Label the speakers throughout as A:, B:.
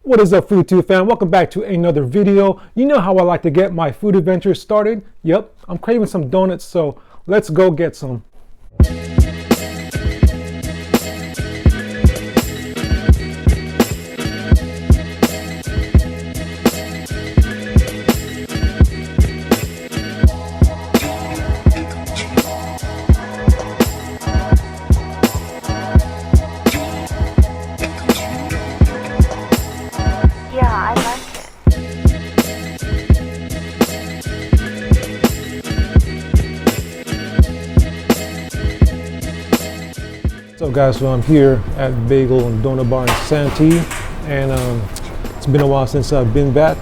A: What is up, FoodTube fam? Welcome back to another video. You know how I like to get my food adventures started. Yep, I'm craving some donuts, so let's go get some. So guys, so I'm here at Bagel Donut Bar in Santee, and it's been a while since I've been back.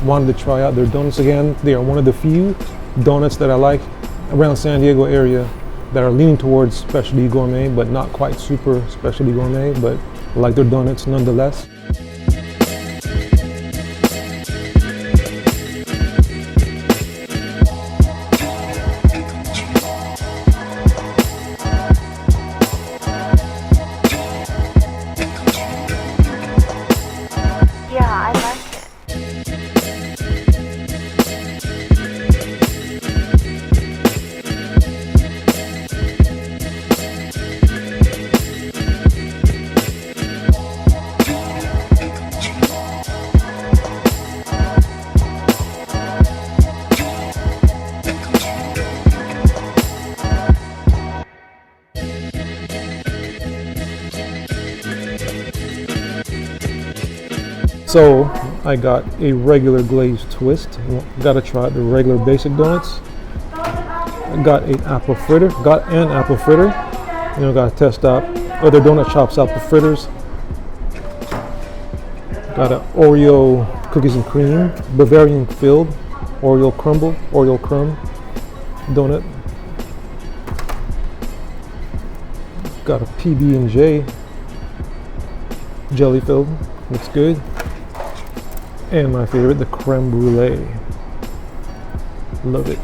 A: Wanted to try out their donuts again. They are one of the few donuts that I like around San Diego area that are leaning towards specialty gourmet, but not quite super specialty gourmet, but I like their donuts nonetheless. So I got a regular glazed twist. Gotta try the regular basic donuts. I got an apple fritter. You know, gotta test out other donut shops apple fritters. Got an Oreo cookies and cream, Bavarian filled, Oreo crumb donut. Got a PB&J jelly filled. Looks good. And my favorite, the creme brulee. Love it.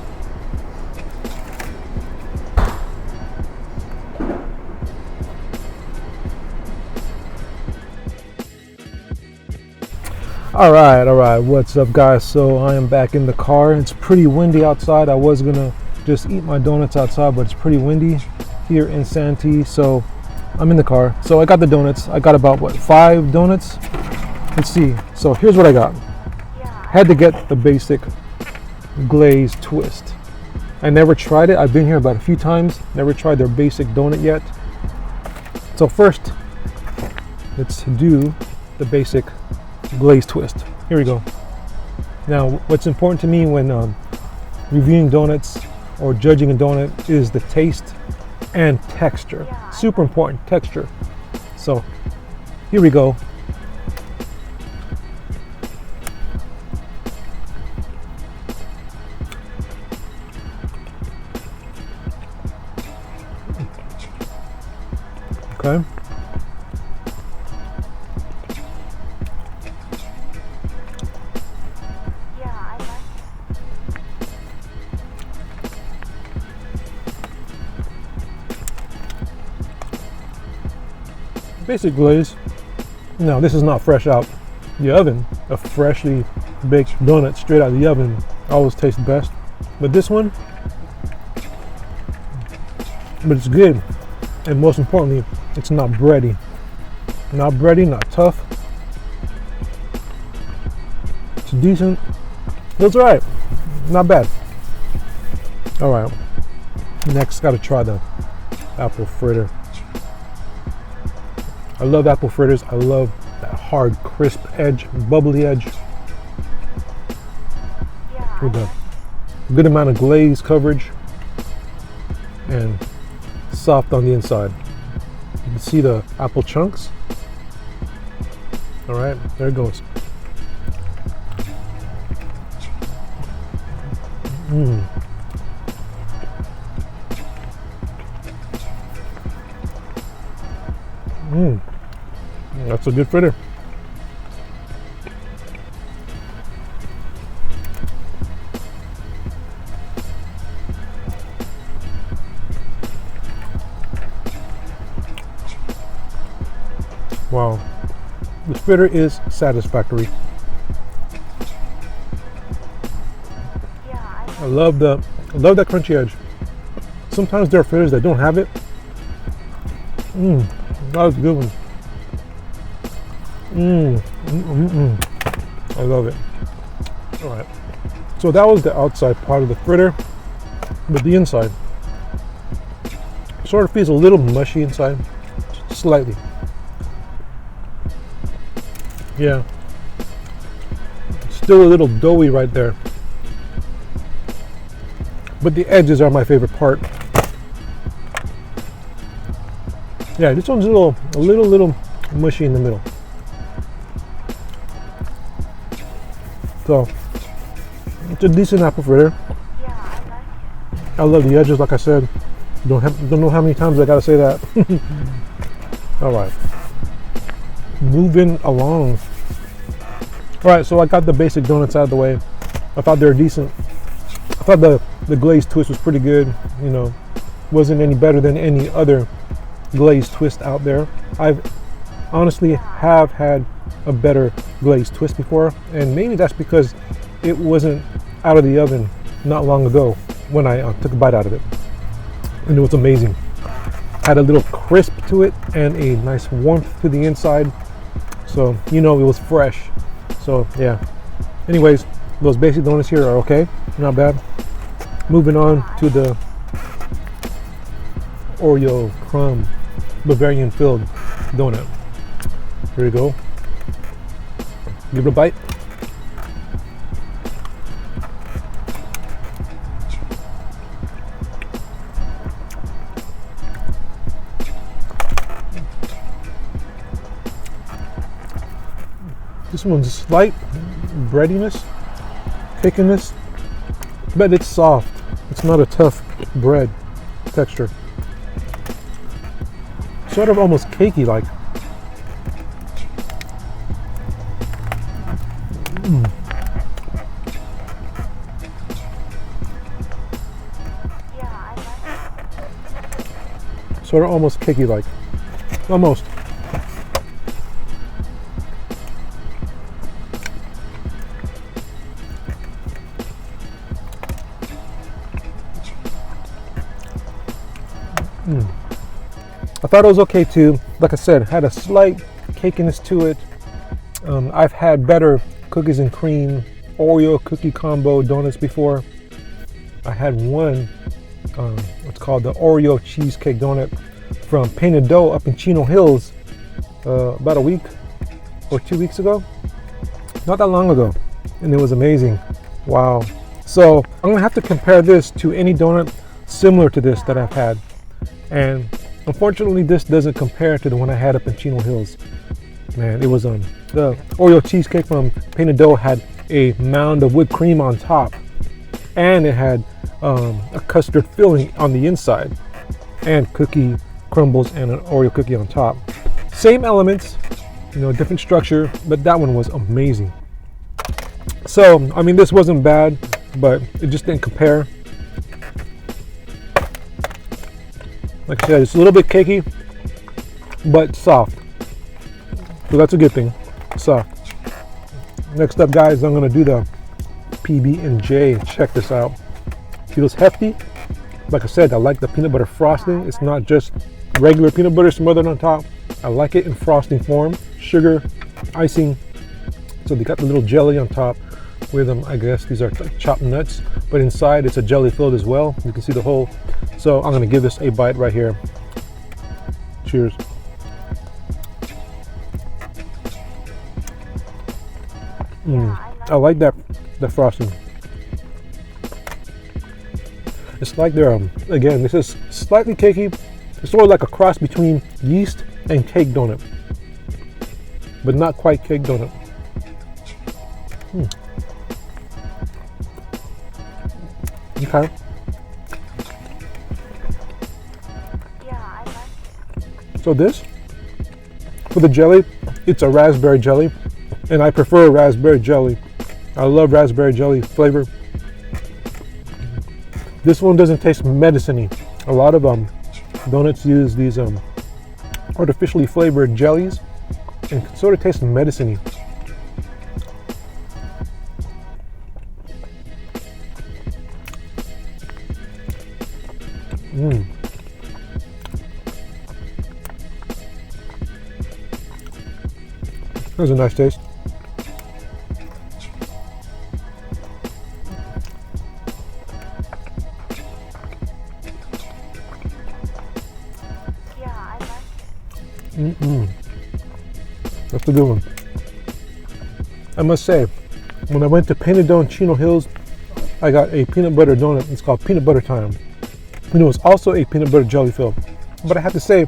A: All right, what's up guys? So I am back in the car. It's pretty windy outside. I was gonna just eat my donuts outside, but it's pretty windy here in Santee, so I'm in the car. So I got the donuts. I got about, what, 5 donuts? Let's see. So here's what I got. Had to get the basic glazed twist. I never tried it. I've been here about a few times. Never tried their basic donut yet. So first, let's do the basic glazed twist. Here we go. Now, what's important to me when reviewing donuts or judging a donut is the taste and texture. Super important, texture. So here we go. Okay. Basic glaze. Now, this is not fresh out the oven. A freshly baked donut straight out of the oven always tastes best. But this one, but it's good. And most importantly, it's not bready. Not bready, not tough. It's decent. Feels right. Not bad. All right. Next, gotta try the apple fritter. I love apple fritters. I love that hard, crisp edge, bubbly edge. With a good amount of glaze coverage and soft on the inside. You can see the apple chunks. All right, there it goes. That's a good fritter. Wow, this fritter is satisfactory. I love that crunchy edge. Sometimes there are fritters that don't have it. That was a good one. I love it. All right. So that was the outside part of the fritter, but the inside sort of feels a little mushy inside, slightly. Yeah. Still a little doughy right there. But the edges are my favorite part. Yeah, this one's a little mushy in the middle. So it's a decent apple fritter.
B: Yeah, I like it.
A: I love the edges, like I said. Don't know how many times I gotta say that. All right, moving along. All right, so I got the basic donuts out of the way. I thought they were decent. I thought the glazed twist was pretty good. You know, wasn't any better than any other glazed twist out there. I've honestly have had a better glazed twist before, and maybe that's because it wasn't out of the oven not long ago when I took a bite out of it, and it was amazing. Had a little crisp to it and a nice warmth to the inside, so you know it was fresh. So yeah, anyways, those basic donuts here are okay, not bad. Moving on to the Oreo crumb Bavarian filled donut. Here we go. Give it a bite. This one's slight breadiness, cakiness, but it's soft. It's not a tough bread texture. Sort of almost cakey like.
B: Yeah, I like it.
A: Sort of almost cakey like. Almost. I thought it was okay too. Like I said, had a slight cakiness to it. I've had better cookies and cream Oreo cookie combo donuts before. I had one, what's called the Oreo cheesecake donut from Painted Dough up in Chino Hills about a week or 2 weeks ago. Not that long ago, and it was amazing. Wow. So I'm gonna have to compare this to any donut similar to this that I've had, and unfortunately this doesn't compare to the one I had up in Chino Hills. Man, it was the Oreo cheesecake from Painted Dough had a mound of whipped cream on top, and it had a custard filling on the inside, and cookie crumbles and an Oreo cookie on top. Same elements, you know, different structure, but that one was amazing. So I mean, this wasn't bad, but it just didn't compare. Like I said, it's a little bit cakey, but soft. So that's a good thing, soft. Next up, guys, I'm gonna do the PB&J. Check this out. Feels hefty. Like I said, I like the peanut butter frosting. It's not just regular peanut butter smothered on top. I like it in frosting form, sugar, icing. So they got the little jelly on top with them. I guess these are chopped nuts, but inside it's a jelly filled as well. You can see the hole. So I'm gonna give this a bite right here. Cheers. I like that, the frosting. It's like they're, again, this is slightly cakey. It's sort of like a cross between yeast and cake donut, but not quite cake donut. Okay.
B: Yeah, I like it.
A: So this, for the jelly, it's a raspberry jelly, and I prefer raspberry jelly. I love raspberry jelly flavor. This one doesn't taste medicine-y. A lot of donuts use these artificially flavored jellies, and sort of tastes medicine-y. That's a nice taste.
B: Yeah, I like it.
A: That's a good one. I must say, when I went to Painted Dough Chino Hills, I got a peanut butter donut. It's called Peanut Butter Time. And it was also a peanut butter jelly fill. But I have to say,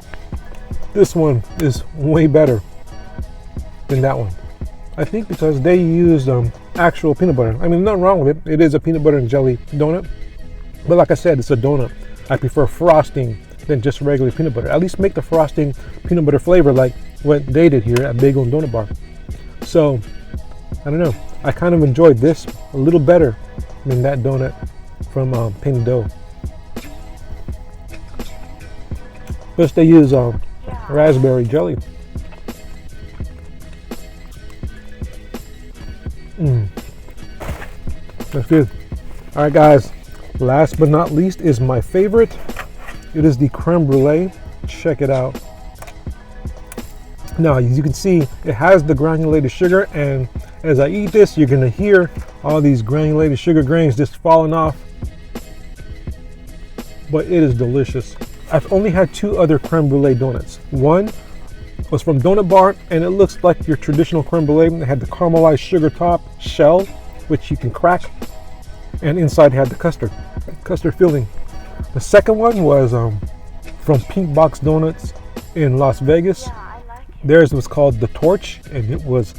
A: this one is way better than that one. I think because they used actual peanut butter. I mean, nothing wrong with it. It is a peanut butter and jelly donut. But like I said, it's a donut. I prefer frosting than just regular peanut butter. At least make the frosting peanut butter flavor like what they did here at Bagel Donut Bar. So, I don't know. I kind of enjoyed this a little better than that donut from Painted Dough. Plus they use raspberry jelly. That's good. All right, guys. Last but not least is my favorite. It is the creme brulee. Check it out. Now, as you can see, it has the granulated sugar, and as I eat this, you're gonna hear all these granulated sugar grains just falling off. But it is delicious. I've only had 2 other creme brulee donuts. One was from Donut Bar, and it looks like your traditional creme brulee. It had the caramelized sugar top shell, which you can crack, and inside had the custard filling. The second one was from Pink Box Donuts in Las Vegas.
B: Yeah, I like it.
A: Theirs was called the Torch, and it was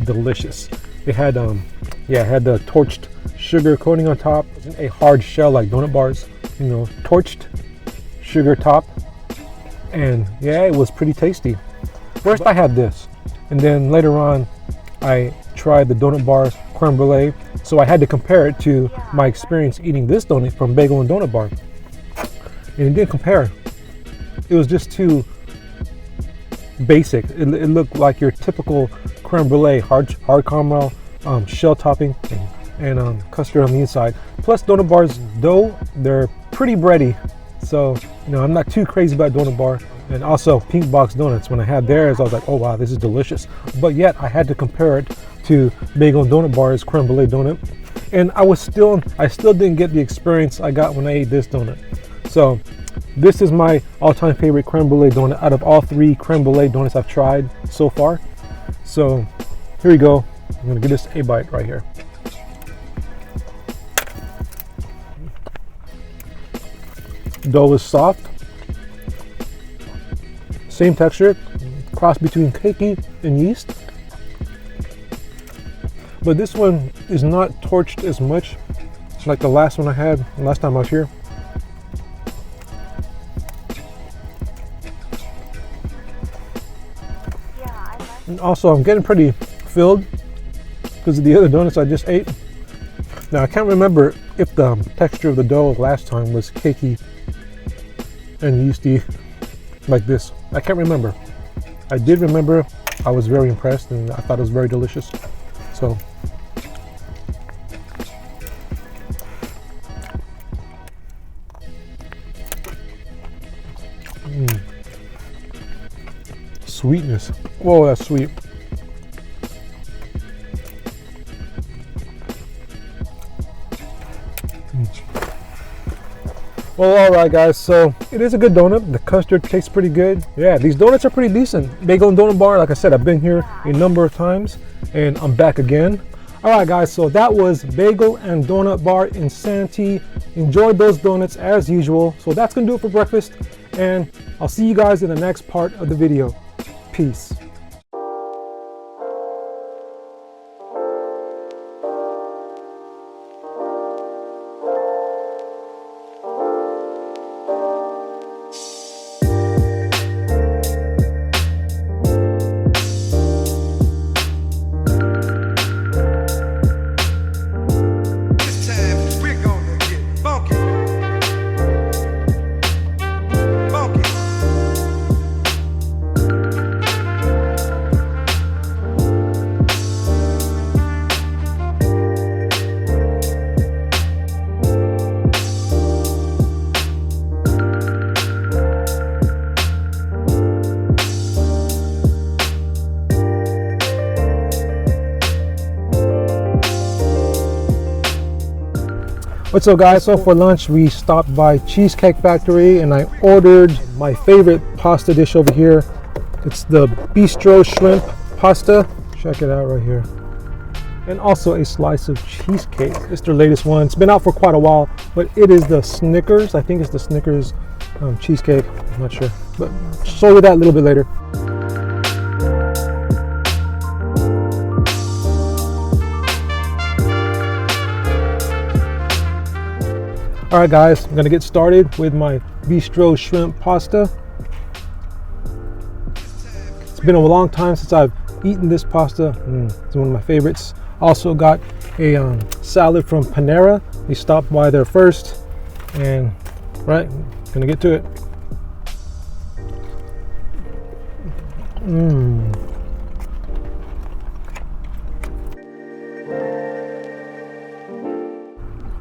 A: delicious. It had it had the torched sugar coating on top. It wasn't a hard shell like Donut Bars, you know, torched sugar top, and yeah, it was pretty tasty. First I had this, and then later on I tried the Donut Bar creme brulee, so I had to compare it to my experience eating this donut from Bagel and Donut Bar, and it didn't compare. It was just too basic. It looked like your typical creme brulee, hard caramel, shell topping, and custard on the inside. Plus Donut Bar's dough, they're pretty bready, so you know I'm not too crazy about Donut Bar. And also Pink Box Donuts, when I had theirs, I was like, oh wow, this is delicious. But yet I had to compare it to Bagel and Donut Bar's creme brulee donut, and I still didn't get the experience I got when I ate this donut. So this is my all-time favorite creme brulee donut out of all 3 creme brulee donuts I've tried so far. So here we go. I'm gonna give this a bite right here. Dough is soft, same texture, cross between cakey and yeast. But this one is not torched as much like the last one I had last time I was here.
B: Yeah, I like it.
A: And also I'm getting pretty filled because of the other donuts I just ate. Now I can't remember if the texture of the dough last time was cakey and yeasty like this. I can't remember. I did remember I was very impressed and I thought it was very delicious. So sweetness. Whoa, that's sweet. Well, all right, guys. So it is a good donut. The custard tastes pretty good. Yeah, these donuts are pretty decent. Bagel and Donut Bar, like I said, I've been here a number of times, and I'm back again. All right, guys. So that was Bagel and Donut Bar in Santee. Enjoyed those donuts as usual. So that's gonna do it for breakfast, and I'll see you guys in the next part of the video. Peace. What's up, guys? So for lunch we stopped by Cheesecake Factory and I ordered my favorite pasta dish over here. It's the bistro shrimp pasta. Check it out right here. And also a slice of cheesecake. It's their latest one. It's been out for quite a while, but it is the Snickers. I think it's the Snickers cheesecake. I'm not sure, but I'll show you that a little bit later. All right, guys, I'm gonna get started with my bistro shrimp pasta. It's been a long time since I've eaten this pasta. It's one of my favorites. Also got a salad from Panera. We stopped by there first, and right, gonna get to it.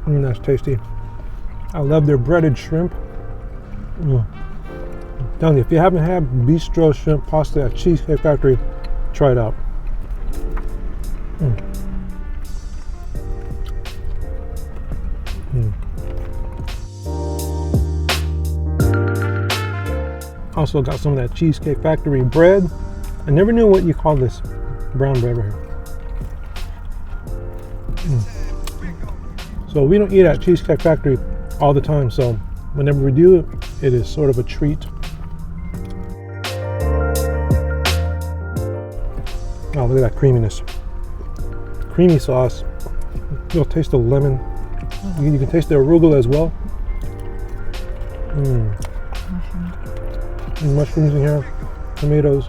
A: That's tasty. I love their breaded shrimp. I'm telling you, if you haven't had bistro shrimp pasta at Cheesecake Factory, try it out. Also got some of that Cheesecake Factory bread. I never knew what you call this brown bread right here. So we don't eat at Cheesecake Factory all the time, so whenever we do it, it is sort of a treat. Oh, look at that creaminess. Creamy sauce. You'll taste the lemon. You can taste the arugula as well. And mushrooms in here, tomatoes.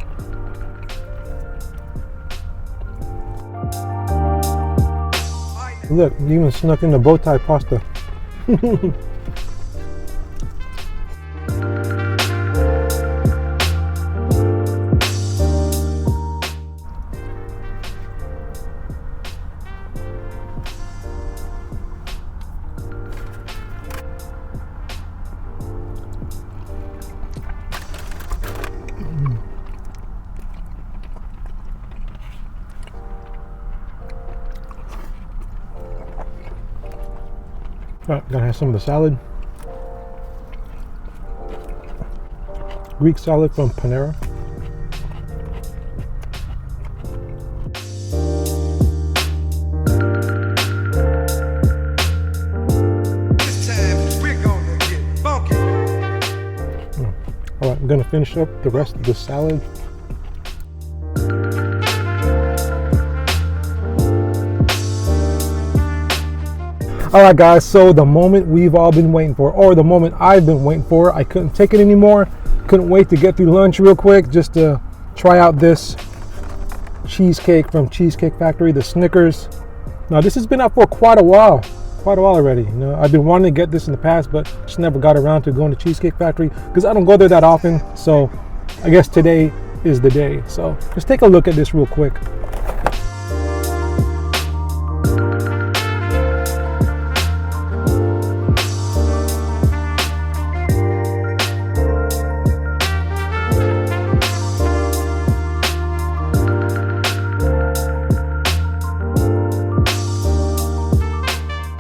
A: Look, you even snuck in the bow tie pasta. All right, gonna have some of the salad. Greek salad from Panera.
C: This time we're gonna get funky.
A: All right, I'm gonna finish up the rest of the salad. All right, guys, so the moment we've all been waiting for, or the moment I've been waiting for, I couldn't take it anymore. Couldn't wait to get through lunch real quick just to try out this cheesecake from Cheesecake Factory, the Snickers. Now, this has been out for quite a while already. You know, I've been wanting to get this in the past, but just never got around to going to Cheesecake Factory because I don't go there that often. So I guess today is the day. So let's take a look at this real quick.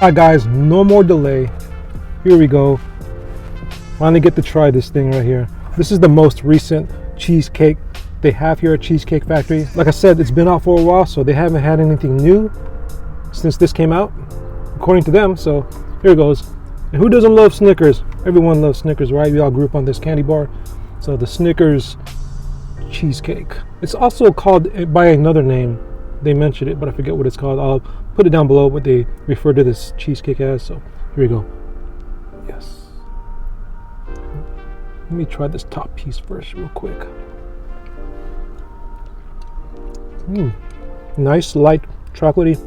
A: All right, guys, no more delay. Here we go. Finally get to try this thing right here. This is the most recent cheesecake they have here at Cheesecake Factory. Like I said, it's been out for a while, so they haven't had anything new since this came out, according to them. So here it goes. And who doesn't love Snickers? Everyone loves Snickers, right? We all grew up on this candy bar. So the Snickers cheesecake. It's also called by another name. They mentioned it, but I forget what it's called. I'll put it down below what they refer to this cheesecake as. So here we go. Yes. Let me try this top piece first real quick. Nice, light, chocolatey.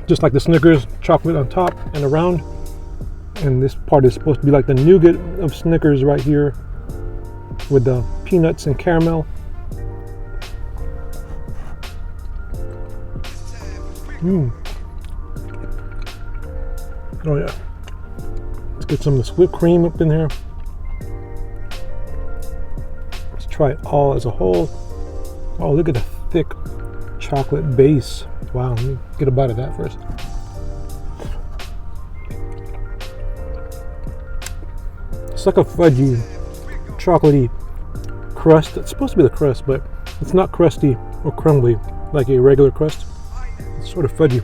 A: Just like the Snickers, chocolate on top and around. And this part is supposed to be like the nougat of Snickers right here with the peanuts and caramel. Oh yeah. Let's get some of this whipped cream up in here. Let's try it all as a whole. Oh, look at the thick chocolate base. Wow, let me get a bite of that first. It's like a fudgy, chocolatey crust. It's supposed to be the crust, but it's not crusty or crumbly like a regular crust. It's sort of fudgy.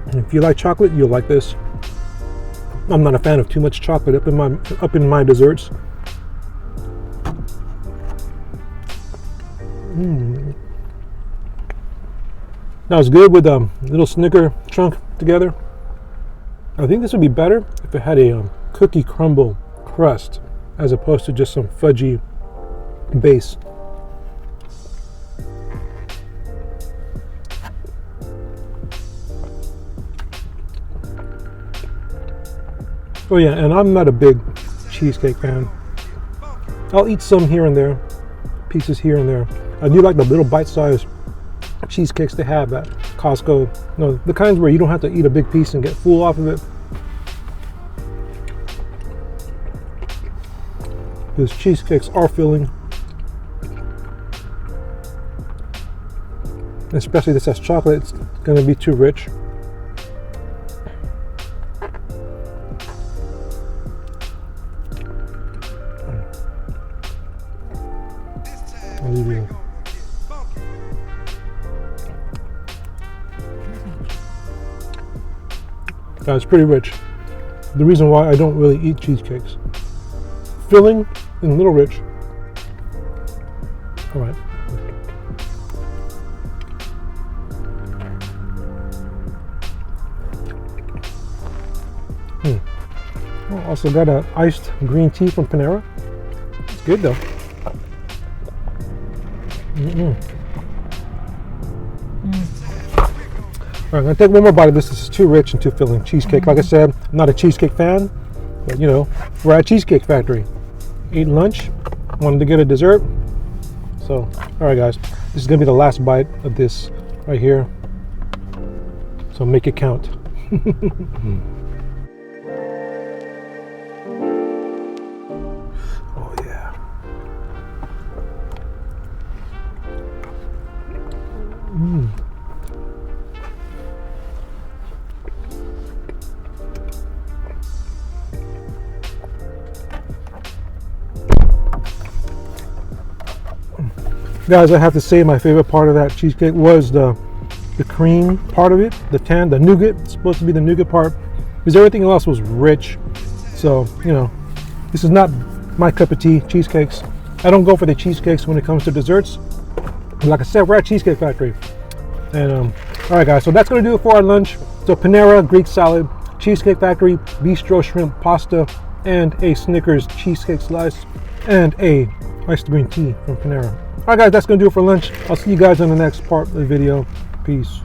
A: And if you like chocolate, you'll like this. I'm not a fan of too much chocolate up in my desserts. That was good with a little Snicker chunk together. I think this would be better if it had a cookie crumble crust as opposed to just some fudgy base. Oh yeah, and I'm not a big cheesecake fan. I'll eat some here and there, pieces here and there. I do like the little bite-sized cheesecakes they have at Costco. No, the kinds where you don't have to eat a big piece and get full off of it. Because cheesecakes are filling. Especially this has chocolate, it's going to be too rich. I'll leave you. It's pretty rich. The reason why I don't really eat cheesecakes. Filling and a little rich. All right. Also got an iced green tea from Panera. It's good though. All right, I'm gonna take one more bite of this. This is too rich and too filling. Cheesecake, like I said, I'm not a cheesecake fan, but you know, we're at Cheesecake Factory. Ate lunch, wanted to get a dessert. So, all right guys, this is gonna be the last bite of this right here. So make it count. Oh yeah. Guys, I have to say my favorite part of that cheesecake was the cream part of it, the nougat. It's supposed to be the nougat part, because everything else was rich. So, you know, this is not my cup of tea, cheesecakes. I don't go for the cheesecakes when it comes to desserts. But like I said, we're at Cheesecake Factory. And all right guys, so that's gonna do it for our lunch. So Panera Greek salad, Cheesecake Factory bistro shrimp pasta, and a Snickers cheesecake slice, and a iced green tea from Panera. All right guys, that's gonna do it for lunch. I'll see you guys in the next part of the video. Peace.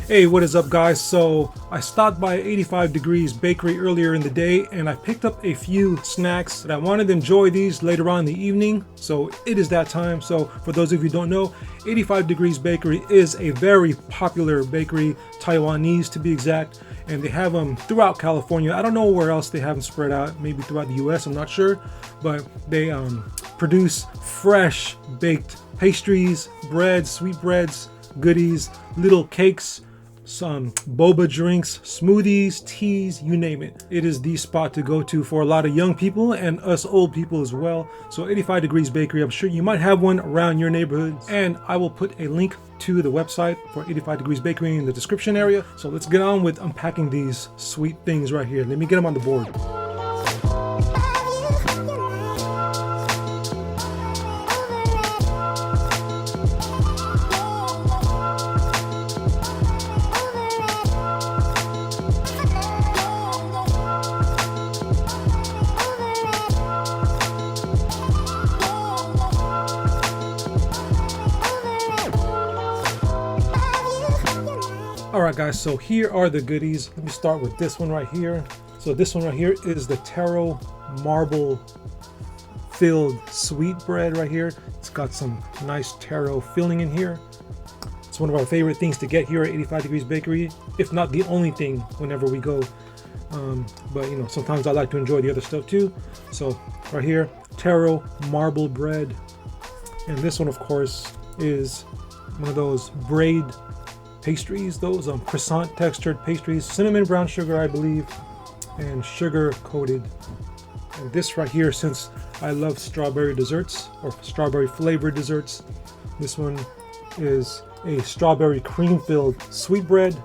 A: Hey, what is up guys? So I stopped by 85 Degrees Bakery earlier in the day and I picked up a few snacks that I wanted to enjoy these later on in the evening. So it is that time. So for those of you who don't know, 85 Degrees Bakery is a very popular bakery, Taiwanese to be exact, and they have them throughout California. I don't know where else they have them spread out, maybe throughout the US, I'm not sure, but they produce fresh baked pastries, breads, sweet breads, goodies, little cakes, some boba drinks, smoothies, teas, you name it. It is the spot to go to for a lot of young people and us old people as well. So 85 Degrees Bakery, I'm sure you might have one around your neighborhood, and I will put a link to the website for 85 Degrees Bakery in the description area. So let's get on with unpacking these sweet things right here. Let me get them on the board. Alright guys, so here are the goodies. Let me start with this one right here. So this one right here is the Taro marble filled sweet bread right here. It's got some nice taro filling in here. It's one of our favorite things to get here at 85 Degrees Bakery, if not the only thing whenever we go. But you know, sometimes I like to enjoy the other stuff too. So right here, Taro marble bread. And this one of course is one of those braid pastries, those croissant textured pastries, cinnamon brown sugar I believe, and sugar coated. And this right here, since I love strawberry desserts or strawberry flavored desserts, this one is a strawberry cream filled sweet bread.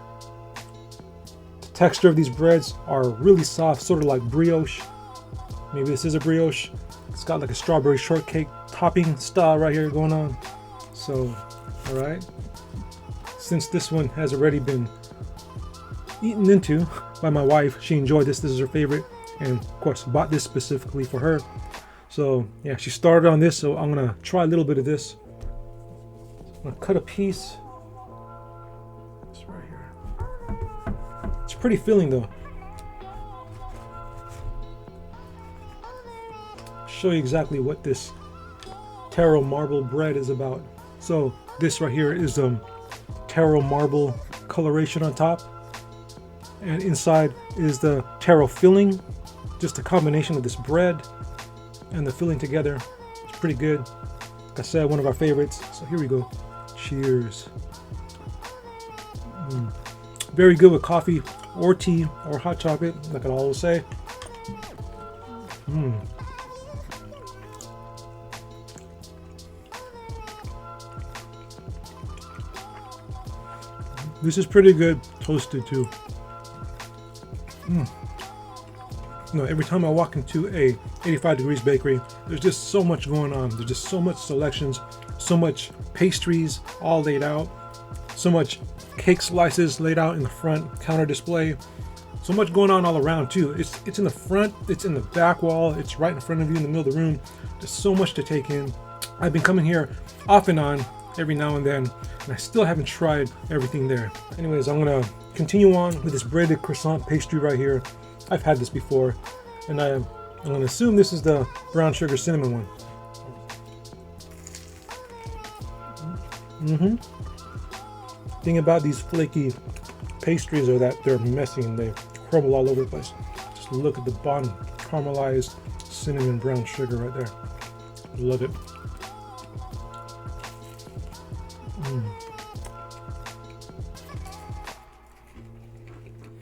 A: The texture of these breads are really soft, sort of like brioche. Maybe this is a brioche. It's got like a strawberry shortcake topping style right here going on. So, all right. Since this one has already been eaten into by my wife, she enjoyed this. This is her favorite, and of course bought this specifically for her. So yeah, she started on this, so I'm gonna try a little bit of this. I'm gonna cut a piece. It's right here. It's pretty filling though. I'll show you exactly what this Taro marble bread is about. So this right here is Taro marble coloration on top, and inside is the taro filling. Just a combination of this bread and the filling together. It's pretty good. Like I said, one of our favorites. So here we go. Cheers. Very good with coffee or tea or hot chocolate, like I always say. This is pretty good toasted too. You know, every time I walk into a 85 Degrees Bakery, there's just so much going on. There's just so much selections, so much pastries all laid out, so much cake slices laid out in the front counter display. So much going on all around too. It's in the front, it's in the back wall, it's right in front of you in the middle of the room. There's so much to take in. I've been coming here off and on every now and then, and I still haven't tried everything there. Anyways, I'm gonna continue on with this breaded croissant pastry right here. I've had this before, and I'm gonna assume this is the brown sugar cinnamon one. Thing about these flaky pastries are that they're messy and they crumble all over the place. Just look at the bottom, caramelized cinnamon brown sugar right there. Love it.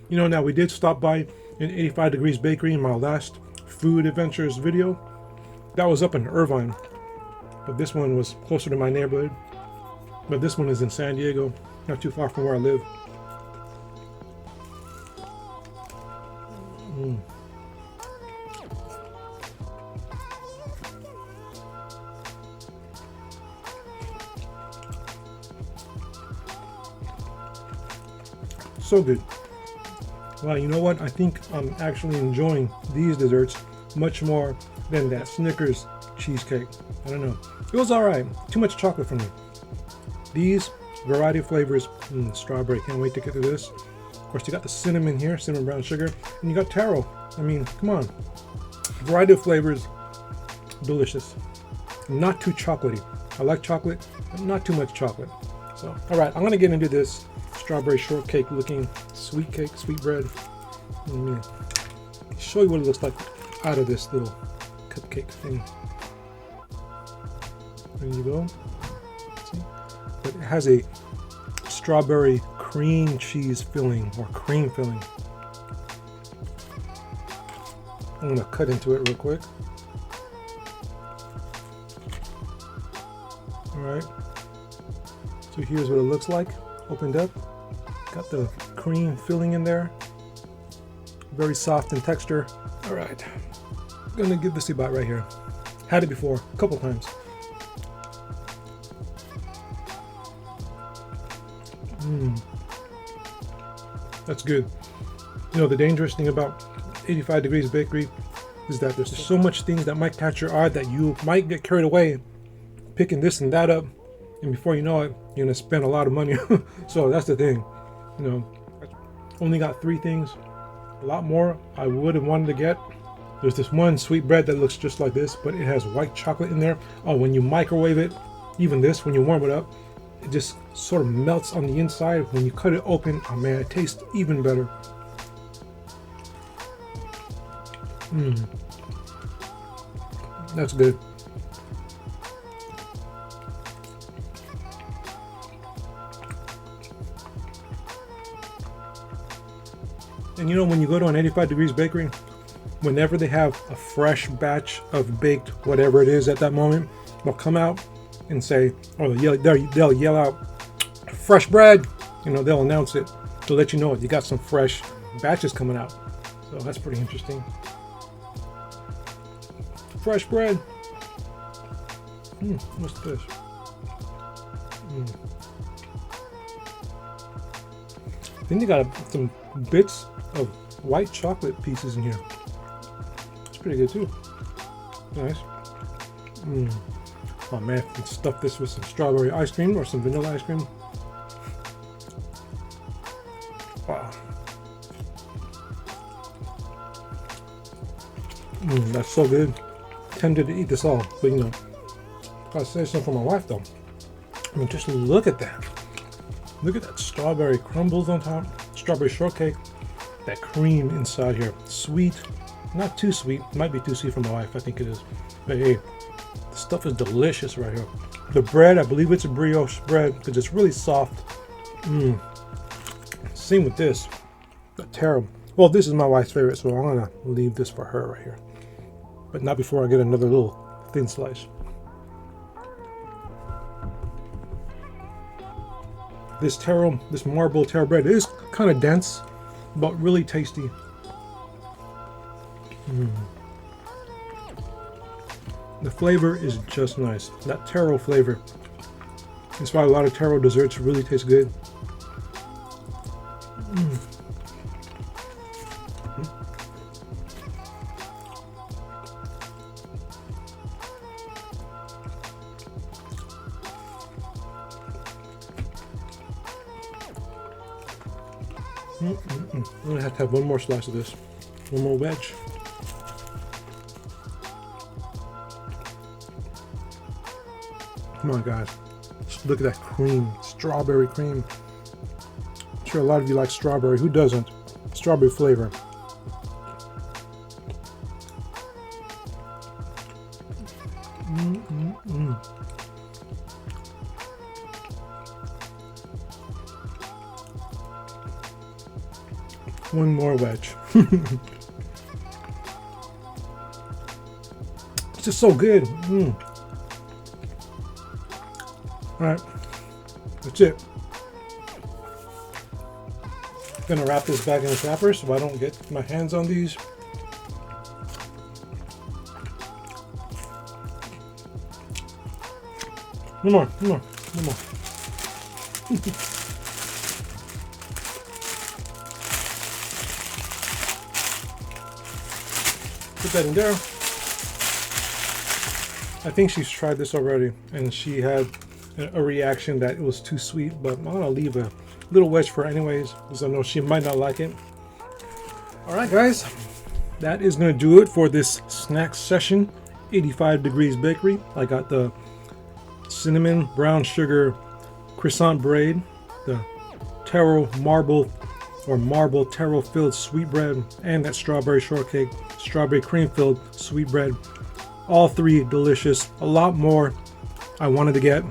A: You know, now we did stop by an 85 Degrees Bakery in my last food adventures video. That was up in Irvine, but this one was closer to my neighborhood. But this one is in San Diego, not too far from where I live. So good. Well, you know what? I think I'm actually enjoying these desserts much more than that Snickers cheesecake. I don't know. It was all right. Too much chocolate for me. These variety of flavors. Strawberry. Can't wait to get to this. Of course, you got the cinnamon here, cinnamon brown sugar, and you got taro. I mean, come on. Variety of flavors. Delicious. Not too chocolatey. I like chocolate, but not too much chocolate. So, all right, I'm gonna get into this strawberry shortcake looking sweet cake, sweet bread. Let me show you what it looks like out of this little cupcake thing. There you go. See? But it has a strawberry cream cheese filling or cream filling. I'm gonna cut into it real quick. All right. So here's what it looks like, opened up. Got the cream filling in there. Very soft in texture. All right, I'm gonna give this a bite right here. Had it before, a couple times. That's good. You know, the dangerous thing about 85 Degrees Bakery is that there's so much things that might catch your eye that you might get carried away picking this and that up, and before you know it, you're gonna spend a lot of money. So that's the thing. You know, only got 3 things. A lot more I would have wanted to get. There's this one sweet bread that looks just like this, but it has white chocolate in there. Oh, when you microwave it, even this, when you warm it up, it just sort of melts on the inside. When you cut it open, oh man, it tastes even better. That's good. And you know, when you go to an 85 Degrees bakery, whenever they have a fresh batch of baked whatever it is at that moment, they'll come out and say, or they'll yell out, fresh bread. You know, they'll announce it to let you know you got some fresh batches coming out. So that's pretty interesting. Fresh bread. What's this? I think they got some bits of white chocolate pieces in here. It's pretty good too. Nice. Oh man, I can stuff this with some strawberry ice cream or some vanilla ice cream. Wow. That's so good. Tempted to eat this all, but you know, gotta say something for my wife though. I mean, just look at that. Look at that strawberry crumbles on top, strawberry shortcake, that cream inside here. Sweet, not too sweet. Might be too sweet for my wife, I think it is. But hey, the stuff is delicious right here. The bread, I believe it's a brioche bread because it's really soft. Same with this, the Taro. Well, this is my wife's favorite, so I'm gonna leave this for her right here. But not before I get another little thin slice. This Taro, this Marbletaro bread is kind of dense, but really tasty. The flavor is just nice. That Taro flavor. That's why a lot of Taro desserts really taste good. I'm gonna have to have one more slice of this, one more wedge. Come on, guys, just look at that cream, strawberry cream. I'm sure a lot of you like strawberry. Who doesn't? Strawberry flavor. One more wedge. It's just so good. Alright, that's it. I'm gonna wrap this back in the wrapper so I don't get my hands on these. One more. Put that in there. I think she's tried this already and she had a reaction that it was too sweet, but I'm gonna leave a little wedge for her anyways because I know she might not like it. Alright guys, that is gonna do it for this snack session. 85 Degrees Bakery. I got the cinnamon brown sugar croissant braid, the Taro marble Taro filled sweet bread, and that strawberry shortcake, strawberry cream filled sweet bread. All 3 delicious. A lot more I wanted to get,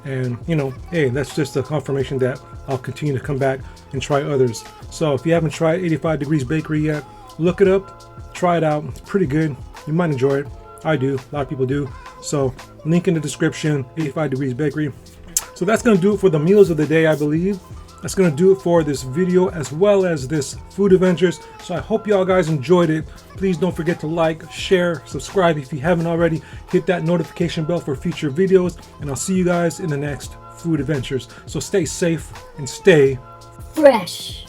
A: and you know, hey, that's just a confirmation that I'll continue to come back and try others. So if you haven't tried 85 Degrees Bakery yet, look it up, try it out. It's pretty good. You might enjoy it. I do. A lot of people do. So link in the description, 85 Degrees Bakery. So that's going to do it for the meals of the day, I believe. That's going to do it for this video as well as this food adventures. So I hope y'all guys enjoyed it. Please don't forget to like, share, subscribe if you haven't already. Hit that notification bell for future videos. And I'll see you guys in the next food adventures. So stay safe and stay
D: fresh.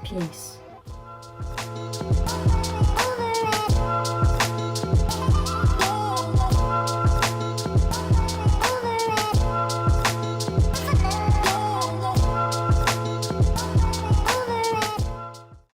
D: Peace.